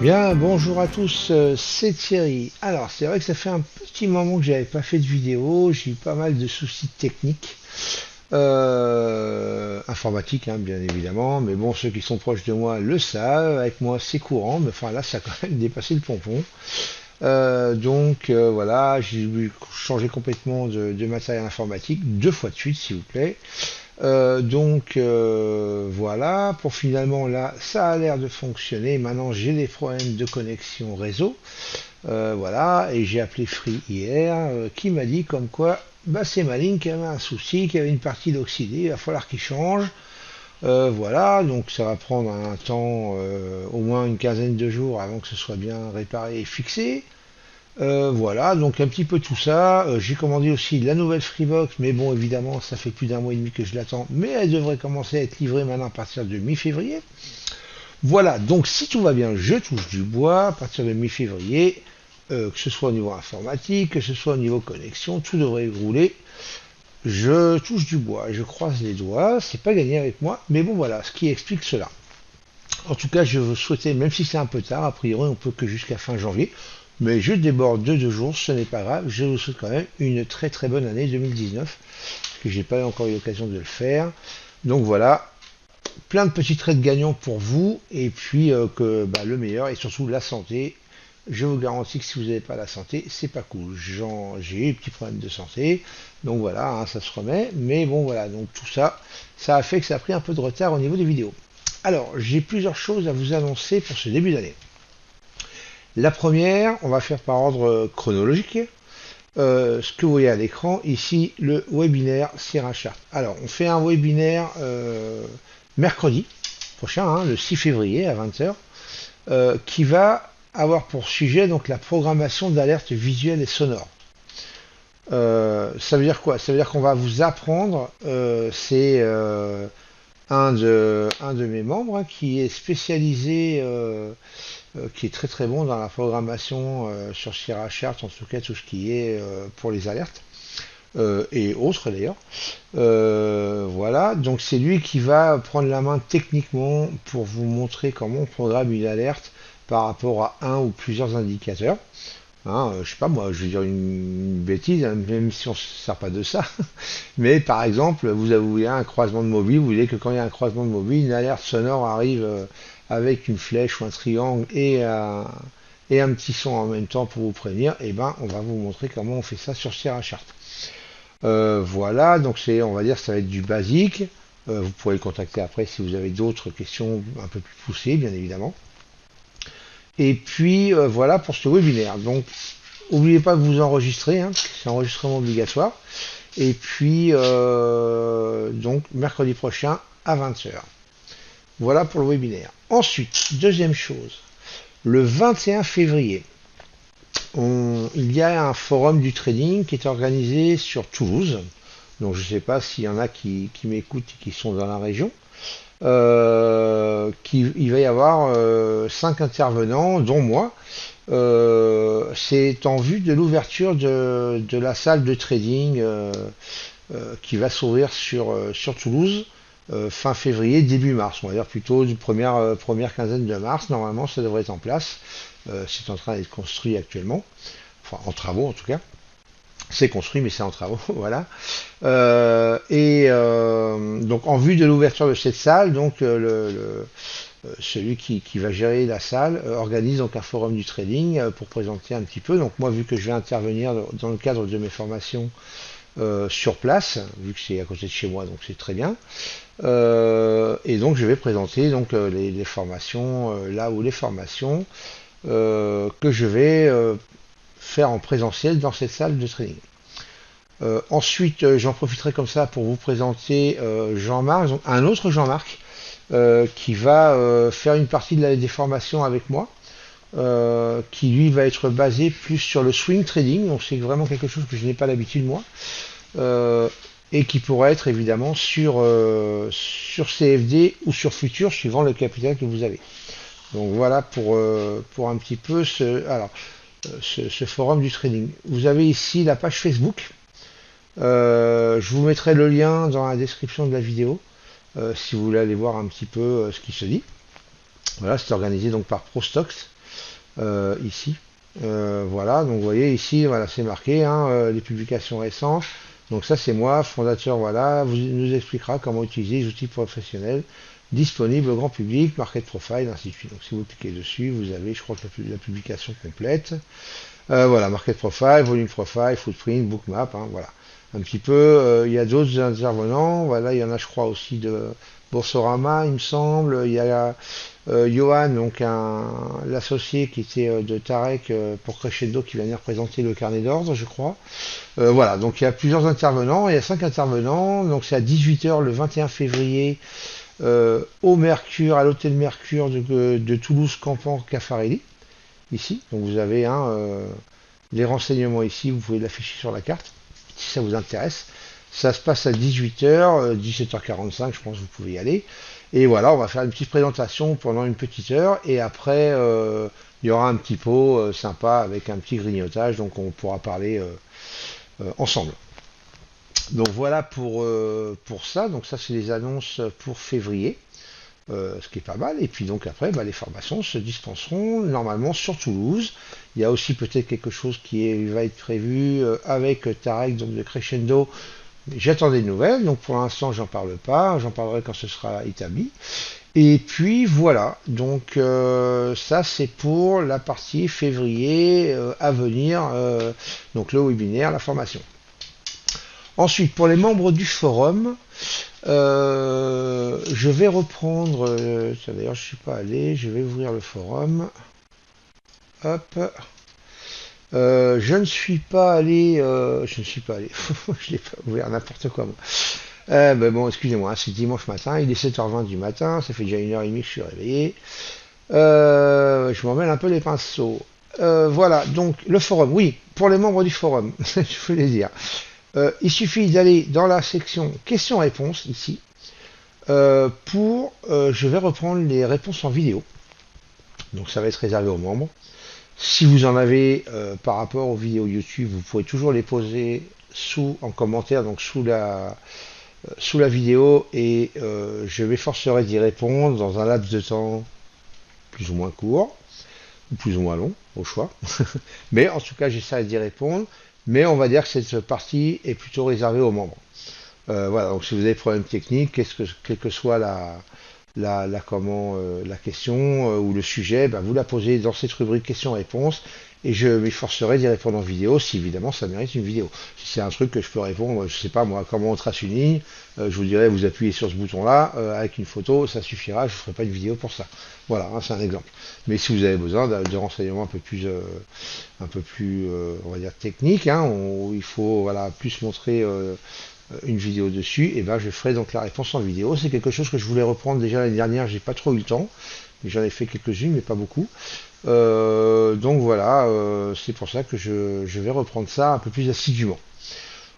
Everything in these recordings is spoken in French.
Bien, bonjour à tous, c'est Thierry. Alors, c'est vrai que ça fait un petit moment que j'avais pas fait de vidéo, j'ai eu pas mal de soucis techniques, informatiques, hein, bien évidemment, mais bon, ceux qui sont proches de moi le savent, avec moi c'est courant, mais enfin là, ça a quand même dépassé le pompon. Voilà, j'ai dû changer complètement de matériel informatique, 2 fois de suite, s'il vous plaît. Voilà, pour finalement là, ça a l'air de fonctionner. Maintenant, j'ai des problèmes de connexion réseau. Voilà, et j'ai appelé Free hier, qui m'a dit comme quoi bah, c'est ma ligne qui avait un souci, qui avait une partie d'oxydé, il va falloir qu'il change. Voilà, donc ça va prendre un temps, au moins une quinzaine de jours avant que ce soit bien réparé et fixé. Voilà, donc un petit peu tout ça. J'ai commandé aussi la nouvelle Freebox, mais bon, évidemment, ça fait plus d'un mois et demi que je l'attends, mais elle devrait commencer à être livrée maintenant à partir de mi-février. Voilà, donc si tout va bien, je touche du bois à partir de mi-février, que ce soit au niveau informatique, que ce soit au niveau connexion, tout devrait rouler. Je touche du bois, je croise les doigts, c'est pas gagné avec moi, mais bon voilà, ce qui explique cela. En tout cas, je vous souhaitais, même si c'est un peu tard, a priori on peut que jusqu'à fin janvier, mais je déborde de 2 jours, ce n'est pas grave, je vous souhaite quand même une très très bonne année 2019, parce que j'ai pas encore eu l'occasion de le faire. Donc voilà, plein de petits traits de gagnant pour vous, et puis que bah, le meilleur, et surtout la santé. Je vous garantis que si vous n'avez pas la santé, c'est pas cool. J'ai eu des petits problèmes de santé, donc voilà, hein, ça se remet. Mais bon, voilà, donc tout ça, ça a fait que ça a pris un peu de retard au niveau des vidéos. Alors, j'ai plusieurs choses à vous annoncer pour ce début d'année. La première, on va faire par ordre chronologique. Ce que vous voyez à l'écran, ici, le webinaire Sierra Chart. Alors, on fait un webinaire mercredi prochain, hein, le 6 février à 20 heures, qui va avoir pour sujet donc la programmation d'alertes visuelles et sonores. Ça veut dire quoi? Ça veut dire qu'on va vous apprendre, c'est un de mes membres, hein, qui est spécialisé, qui est très très bon dans la programmation sur Sierra Chart, en tout cas tout ce qui est pour les alertes et autres d'ailleurs. Voilà, donc c'est lui qui va prendre la main techniquement pour vous montrer comment on programme une alerte par rapport à un ou plusieurs indicateurs. Hein, je sais pas moi, je vais dire une bêtise, hein, même si on ne se sert pas de ça. Mais par exemple, vous avez un croisement de mobile, vous voulez que quand il y a un croisement de mobile, une alerte sonore arrive avec une flèche ou un triangle et un petit son en même temps pour vous prévenir, et ben on va vous montrer comment on fait ça sur Sierra Chart. Voilà, donc c'est, on va dire, ça va être du basique. Vous pourrez le contacter après si vous avez d'autres questions un peu plus poussées, bien évidemment. Et puis voilà pour ce webinaire. Donc, n'oubliez pas de vous enregistrer, hein, c'est enregistrement obligatoire. Et puis, donc, mercredi prochain à 20 heures. Voilà pour le webinaire. Ensuite, deuxième chose, le 21 février, il y a un forum du trading qui est organisé sur Toulouse. Donc je ne sais pas s'il y en a qui m'écoutent et qui sont dans la région. Il va y avoir 5 intervenants, dont moi. C'est en vue de l'ouverture de la salle de trading qui va s'ouvrir sur Toulouse fin février, début mars. On va dire plutôt première quinzaine de mars. Normalement, ça devrait être en place. C'est en train d'être construit actuellement. Enfin, en travaux en tout cas. C'est construit, mais c'est en travaux, voilà. Donc, en vue de l'ouverture de cette salle, donc celui qui va gérer la salle organise donc un forum du trading pour présenter un petit peu. Donc, moi, vu que je vais intervenir dans le cadre de mes formations sur place, vu que c'est à côté de chez moi, donc c'est très bien. Et donc, je vais présenter donc les formations là où les formations que je vais faire en présentiel dans cette salle de training. Ensuite, j'en profiterai comme ça pour vous présenter Jean-Marc, un autre Jean-Marc, qui va faire une partie des formations avec moi, qui lui va être basé plus sur le swing trading, donc c'est vraiment quelque chose que je n'ai pas l'habitude moi, euh, et qui pourrait être évidemment sur CFD ou sur Futur, suivant le capital que vous avez. Donc voilà pour un petit peu ce forum du trading. Vous avez ici la page Facebook. Je vous mettrai le lien dans la description de la vidéo si vous voulez aller voir un petit peu ce qui se dit. Voilà, c'est organisé donc par ProStocks. ici. Voilà, donc vous voyez ici, voilà, c'est marqué, hein, les publications récentes. Donc ça c'est moi, fondateur, voilà, vous nous expliquera comment utiliser les outils professionnels disponibles au grand public, market profile, ainsi de suite. Donc si vous cliquez dessus, vous avez, je crois que la publication complète. Voilà, market profile, volume profile, footprint, bookmap, hein, voilà. Un petit peu, il y a d'autres intervenants, voilà, il y en a je crois aussi de Boursorama, il me semble, il y a Johan, donc l'associé qui était de Tarek pour Crescendo, qui va venir présenter le carnet d'ordre, je crois. Voilà, donc il y a plusieurs intervenants, il y a 5 intervenants, donc c'est à 18 h le 21 février au Mercure, à l'hôtel Mercure de Toulouse Campan Caffarelli, ici. Donc vous avez les renseignements ici, vous pouvez l'afficher sur la carte, si ça vous intéresse. Ça se passe à 18 h, 17 h 45, je pense que vous pouvez y aller. Et voilà, on va faire une petite présentation pendant une petite heure, et après, il y aura un petit pot sympa avec un petit grignotage, donc on pourra parler ensemble. Donc voilà pour ça, donc ça c'est les annonces pour février. Ce qui est pas mal. Et puis donc après, bah, les formations se dispenseront normalement sur Toulouse. Il y a aussi peut-être quelque chose va être prévu avec Tarek, donc de Crescendo. J'attends des nouvelles, donc pour l'instant j'en parle pas, j'en parlerai quand ce sera établi. Et puis voilà, donc ça c'est pour la partie février à venir, donc le webinaire, la formation. Ensuite, pour les membres du forum, je vais reprendre. Tiens, d'ailleurs, je ne suis pas allé. Je vais ouvrir le forum. Hop. Je ne suis pas allé. Je ne suis pas allé. Je l'ai pas ouvert, n'importe quoi. Moi. Ben bon, excusez-moi, hein, c'est dimanche matin. Il est 7 h 20 du matin. Ça fait déjà 1 h 30 que je suis réveillé. Je m'en mêle un peu les pinceaux. Voilà, donc le forum. Oui, pour les membres du forum, je voulais dire. Il suffit d'aller dans la section questions-réponses ici. Je vais reprendre les réponses en vidéo. Donc ça va être réservé aux membres. Si vous en avez par rapport aux vidéos YouTube, vous pouvez toujours les poser en commentaire, donc sous la vidéo, et je m'efforcerai d'y répondre dans un laps de temps plus ou moins court, ou plus ou moins long, au choix. Mais en tout cas, j'essaierai d'y répondre. Mais on va dire que cette partie est plutôt réservée aux membres. Voilà, donc si vous avez des problèmes techniques, quelle que soit la question ou le sujet, ben, vous la posez dans cette rubrique questions-réponses et je m'efforcerai d'y répondre en vidéo si évidemment ça mérite une vidéo. Si c'est un truc que je peux répondre, je sais pas moi, comment on trace une ligne, je vous dirais vous appuyez sur ce bouton-là avec une photo, ça suffira, je ne ferai pas une vidéo pour ça. Voilà, hein, c'est un exemple. Mais si vous avez besoin de renseignements un peu plus, on va dire techniques, hein, où il faut voilà plus montrer une vidéo dessus, et ben je ferai donc la réponse en vidéo. C'est quelque chose que je voulais reprendre déjà l'année dernière, j'ai pas trop eu le temps, mais j'en ai fait quelques-unes, mais pas beaucoup. Donc voilà, c'est pour ça que je vais reprendre ça un peu plus assidûment.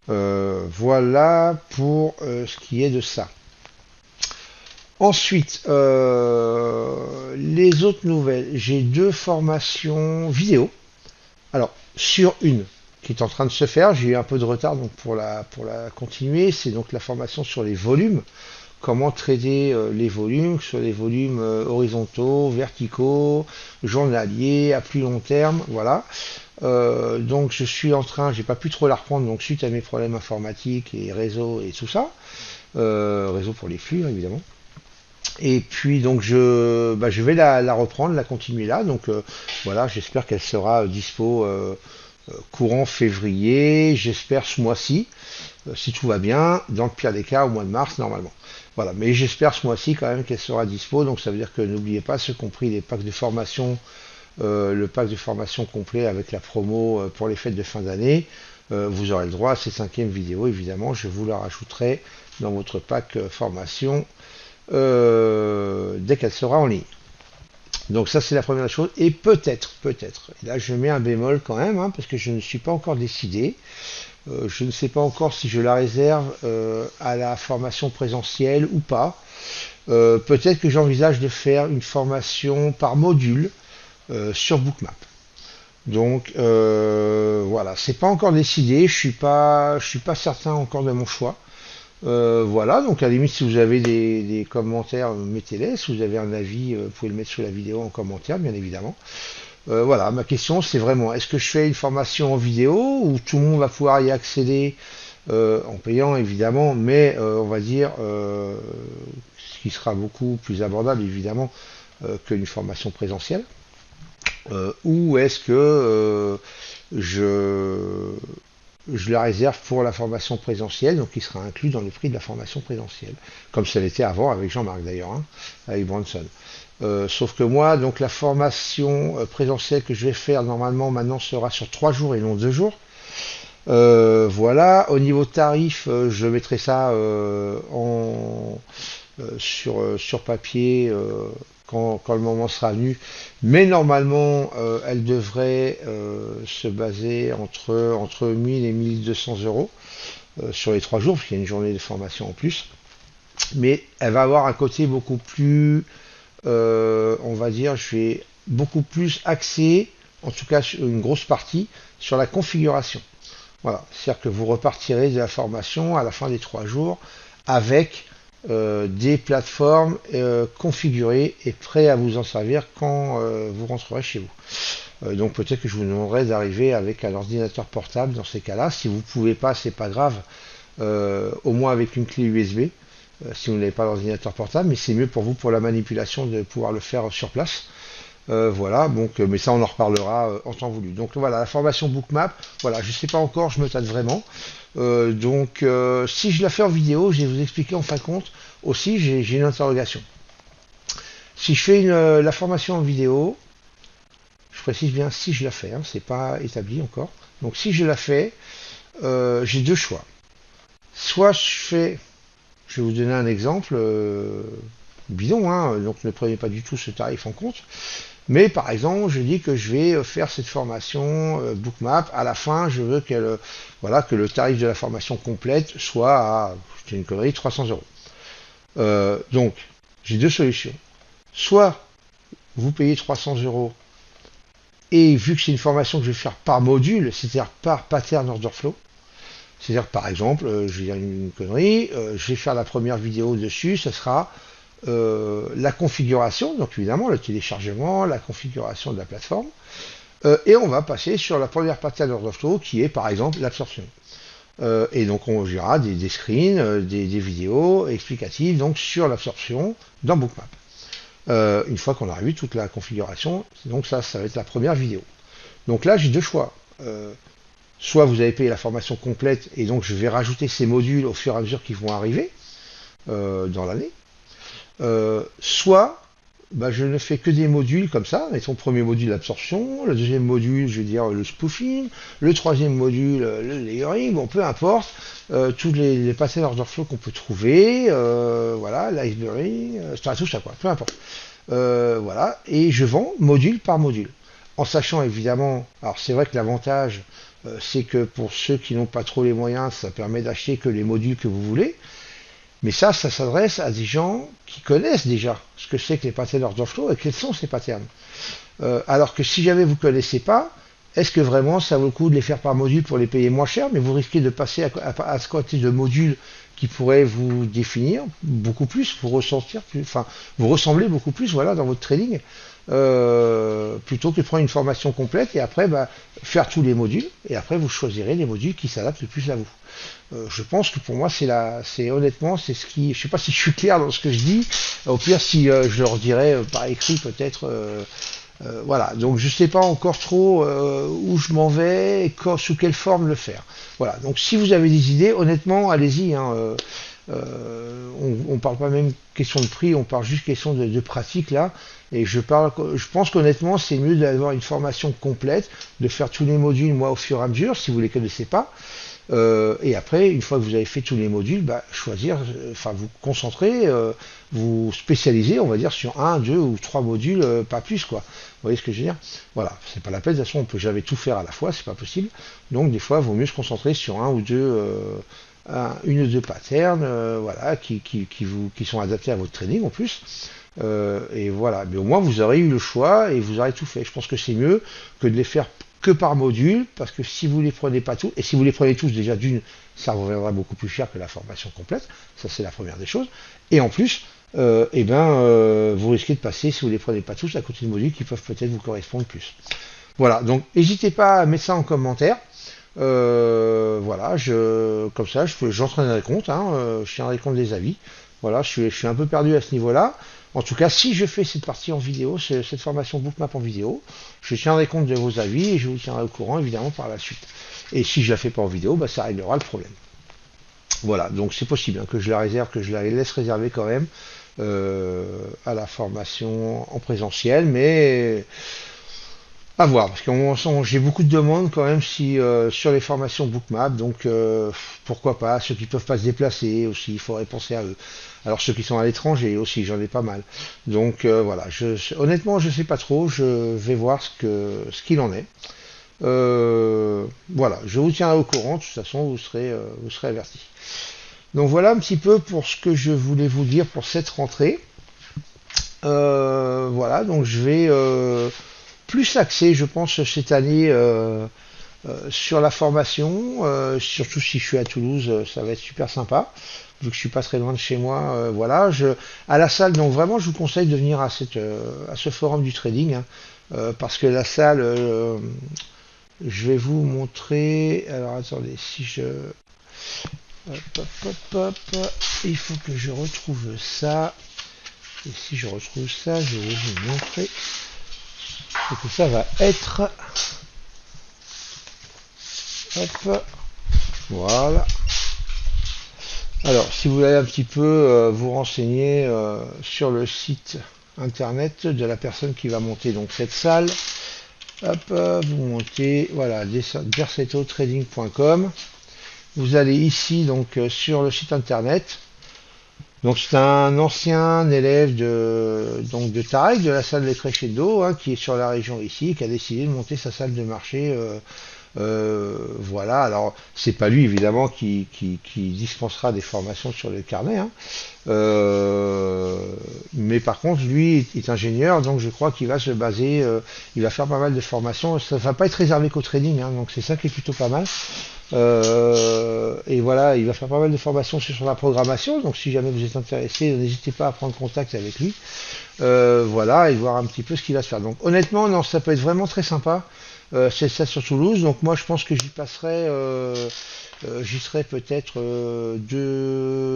Voilà pour ce qui est de ça. Ensuite, les autres nouvelles, j'ai 2 formations vidéo. Alors, sur une qui est en train de se faire, j'ai eu un peu de retard donc pour la continuer, c'est donc la formation sur les volumes, comment trader les volumes, sur les volumes horizontaux, verticaux, journaliers, à plus long terme, voilà. Donc je suis en train, j'ai pas pu trop la reprendre, donc suite à mes problèmes informatiques et réseau et tout ça, réseau pour les flux évidemment. Et puis donc je vais la reprendre, la continuer là, donc voilà, j'espère qu'elle sera dispo courant février, j'espère ce mois-ci, si tout va bien, dans le pire des cas au mois de mars normalement. Voilà, mais j'espère ce mois-ci quand même qu'elle sera dispo, donc ça veut dire que n'oubliez pas, ceux compris les packs de formation, le pack de formation complet avec la promo pour les fêtes de fin d'année, vous aurez le droit à ces 5e vidéos, évidemment, je vous la rajouterai dans votre pack formation dès qu'elle sera en ligne. Donc ça c'est la première chose, et peut-être, et là je mets un bémol quand même, hein, parce que je ne suis pas encore décidé, je ne sais pas encore si je la réserve à la formation présentielle ou pas. Peut-être que j'envisage de faire une formation par module sur Bookmap. Donc voilà, c'est pas encore décidé, je suis pas certain encore de mon choix. Voilà, donc à la limite, si vous avez des commentaires, mettez-les. Si vous avez un avis, vous pouvez le mettre sous la vidéo en commentaire, bien évidemment. Voilà, ma question c'est vraiment, est-ce que je fais une formation en vidéo où tout le monde va pouvoir y accéder en payant évidemment, mais on va dire ce qui sera beaucoup plus abordable évidemment qu'une formation présentielle, ou est-ce que je, je la réserve pour la formation présentielle, donc qui sera inclus dans le prix de la formation présentielle, comme ça l'était avant avec Jean-Marc d'ailleurs, hein, avec Branson. Sauf que moi, donc la formation présentielle que je vais faire normalement maintenant sera sur 3 jours et non 2 jours. Voilà, au niveau tarif, je mettrai ça sur papier quand le moment sera venu. Mais normalement, elle devrait se baser entre 1000 et 1200 euros sur les 3 jours, parce qu'il y a une journée de formation en plus. Mais elle va avoir un côté beaucoup plus, on va dire, je vais beaucoup plus axer, en tout cas une grosse partie, sur la configuration. Voilà, c'est-à-dire que vous repartirez de la formation à la fin des 3 jours avec des plateformes configurées et prêtes à vous en servir quand vous rentrerez chez vous. Donc peut-être que je vous demanderai d'arriver avec un ordinateur portable dans ces cas-là. Si vous ne pouvez pas, c'est pas grave, au moins avec une clé USB, si vous n'avez pas d'ordinateur portable, mais c'est mieux pour vous pour la manipulation de pouvoir le faire sur place. Voilà, donc, mais ça on en reparlera en temps voulu. Donc voilà, la formation Bookmap, voilà, je sais pas encore, je me tâte vraiment. Si je la fais en vidéo, je vais vous expliquer en fin de compte aussi, j'ai une interrogation. Si je fais la formation en vidéo, je précise bien si je la fais, hein, c'est pas établi encore. Donc si je la fais, j'ai deux choix. Soit je fais, je vais vous donner un exemple bidon, hein, donc ne prenez pas du tout ce tarif en compte. Mais par exemple, je dis que je vais faire cette formation Bookmap. À la fin, je veux voilà, que le tarif de la formation complète soit à, je dis une connerie, 300 euros. Donc, j'ai deux solutions. Soit vous payez 300 euros et vu que c'est une formation que je vais faire par module, c'est-à-dire par pattern order flow, c'est-à-dire par exemple, je vais dire une connerie, je vais faire la première vidéo dessus, ça sera la configuration, donc évidemment le téléchargement, la configuration de la plateforme, et on va passer sur la première partie de l'order flow qui est par exemple l'absorption. Et donc on verra des screens, des vidéos explicatives donc sur l'absorption dans Bookmap. Une fois qu'on a vu toute la configuration, donc ça va être la première vidéo. Donc là j'ai deux choix. Soit vous avez payé la formation complète et donc je vais rajouter ces modules au fur et à mesure qu'ils vont arriver dans l'année. Soit bah, je ne fais que des modules comme ça, mettons premier module l'absorption, le deuxième module je veux dire le spoofing, le troisième module le layering, bon peu importe, tous les pattern order flow qu'on peut trouver, voilà, l'iceberg, tout ça quoi, peu importe. Voilà, et je vends module par module. En sachant évidemment, alors c'est vrai que l'avantage c'est que pour ceux qui n'ont pas trop les moyens, ça permet d'acheter que les modules que vous voulez. Mais ça s'adresse à des gens qui connaissent déjà ce que c'est que les patterns order flow et quels sont ces patterns. Alors que si jamais vous ne connaissez pas, est-ce que vraiment ça vaut le coup de les faire par module pour les payer moins cher, mais vous risquez de passer à ce côté de modules qui pourraient vous définir beaucoup plus, vous ressentir plus, enfin vous ressembler beaucoup plus, voilà, dans votre trading, plutôt que de prendre une formation complète et après bah, faire tous les modules et après vous choisirez les modules qui s'adaptent le plus à vous. Je pense que pour moi c'est honnêtement c'est ce qui, je sais pas si je suis clair dans ce que je dis. Au pire si je leur dirais par écrit peut-être. Voilà, donc je sais pas encore trop où je m'en vais et sous quelle forme le faire. Voilà, donc si vous avez des idées, honnêtement, allez-y. Hein, on parle pas même question de prix, on parle juste question de pratique là. Et je pense qu'honnêtement, c'est mieux d'avoir une formation complète, de faire tous les modules moi au fur et à mesure, si vous les connaissez pas. Et après, une fois que vous avez fait tous les modules, bah, choisir, enfin vous concentrer, vous spécialiser, on va dire, sur un, deux ou trois modules, pas plus, quoi. Vous voyez ce que je veux dire? Voilà, c'est pas la peine, de toute façon, on peut jamais tout faire à la fois, c'est pas possible. Donc des fois, il vaut mieux se concentrer sur un ou deux, une ou deux patterns, voilà, qui sont adaptés à votre training en plus. Et voilà, mais au moins vous aurez eu le choix et vous aurez tout fait. Je pense que c'est mieux que de les faire que par module, parce que si vous les prenez pas tous, et si vous les prenez tous, déjà d'une, ça reviendra beaucoup plus cher que la formation complète, ça c'est la première des choses, et en plus, vous risquez de passer, si vous les prenez pas tous, à côté de modules qui peuvent peut-être vous correspondre plus. Voilà, donc n'hésitez pas à mettre ça en commentaire. Voilà, comme ça, j'entraînerai compte, hein, je tiendrai compte des avis. Voilà, je suis un peu perdu à ce niveau-là. En tout cas, si je fais cette partie en vidéo, cette formation Bookmap en vidéo, je tiendrai compte de vos avis et je vous tiendrai au courant évidemment par la suite. Et si je la fais pas en vidéo, bah, ça réglera le problème. Voilà, donc c'est possible hein, que je la réserve, que je la laisse réserver quand même à la formation en présentiel, mais à voir, parce que j'ai beaucoup de demandes quand même sur les formations Bookmap, donc pourquoi pas, ceux qui peuvent pas se déplacer aussi, il faudrait penser à eux. Alors ceux qui sont à l'étranger aussi, j'en ai pas mal. Donc voilà, honnêtement je sais pas trop, je vais voir ce qu'il en est. Voilà, je vous tiendrai au courant, de toute façon vous serez avertis. Donc voilà un petit peu pour ce que je voulais vous dire pour cette rentrée. Voilà, donc je vais plus axé, je pense, cette année sur la formation, surtout si je suis à Toulouse, ça va être super sympa, vu que je suis pas très loin de chez moi. Voilà, à la salle, donc vraiment, je vous conseille de venir à ce forum du trading, hein, parce que la salle, je vais vous montrer. Alors attendez, si je hop, hop, hop, hop, il faut que je retrouve ça. Et si je retrouve ça, je vais vous montrer ce que ça va être. Hop, voilà. Alors, si vous voulez un petit peu vous renseigner sur le site internet de la personne qui va monter donc cette salle, hop, vous montez, voilà, dercetotrading.com. Vous allez ici donc sur le site internet. Donc c'est un ancien élève de Tarek, de la salle des Crescendo, hein, qui est sur la région ici, qui a décidé de monter sa salle de marché. Voilà, alors c'est pas lui évidemment qui dispensera des formations sur le carnet, hein. Mais par contre lui est ingénieur, donc je crois qu'il va se baser, il va faire pas mal de formations. Ça va pas être réservé qu'au trading, hein, donc c'est ça qui est plutôt pas mal. Et voilà, il va faire pas mal de formations sur la programmation, donc si jamais vous êtes intéressé, n'hésitez pas à prendre contact avec lui. Voilà, et voir un petit peu ce qu'il va se faire. Donc honnêtement, non, ça peut être vraiment très sympa. C'est ça sur Toulouse, donc moi je pense que j'y serai peut-être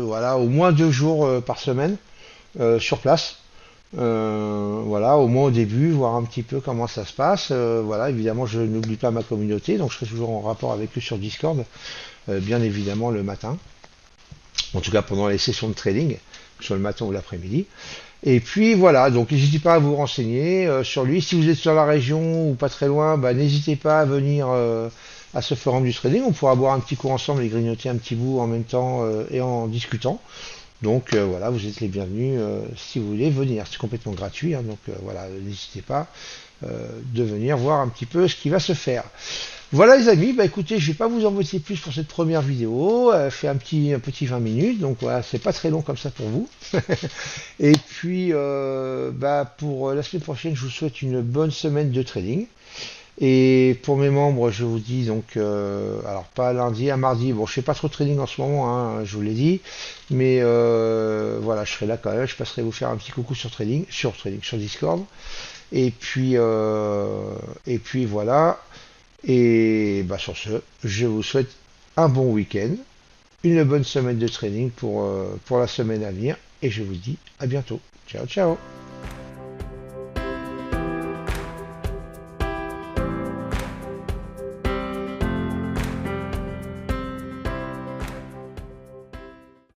voilà, au moins 2 jours par semaine sur place. Voilà, au moins au début, voir un petit peu comment ça se passe. Voilà, évidemment, je n'oublie pas ma communauté, donc je serai toujours en rapport avec eux sur Discord, bien évidemment le matin, en tout cas pendant les sessions de trading, soit le matin ou l'après-midi. Et puis voilà, donc n'hésitez pas à vous renseigner sur lui. Si vous êtes sur la région ou pas très loin, bah, n'hésitez pas à venir à ce forum du trading. On pourra boire un petit coup ensemble et grignoter un petit bout en même temps et en discutant. Donc voilà, vous êtes les bienvenus si vous voulez venir. C'est complètement gratuit, hein, donc voilà, n'hésitez pas de venir voir un petit peu ce qui va se faire. Voilà les amis, bah écoutez, je vais pas vous embêter plus pour cette première vidéo, fait un petit 20 minutes, donc voilà, c'est pas très long comme ça pour vous. Et puis bah, pour la semaine prochaine, je vous souhaite une bonne semaine de trading. Et pour mes membres, je vous dis donc, alors pas lundi, à mardi, bon je fais pas trop de trading en ce moment, hein, je vous l'ai dit, mais voilà, je serai là quand même, je passerai vous faire un petit coucou sur sur Discord. Et puis voilà. Et bah sur ce, je vous souhaite un bon week-end, une bonne semaine de trading pour la semaine à venir, et je vous dis à bientôt. Ciao, ciao!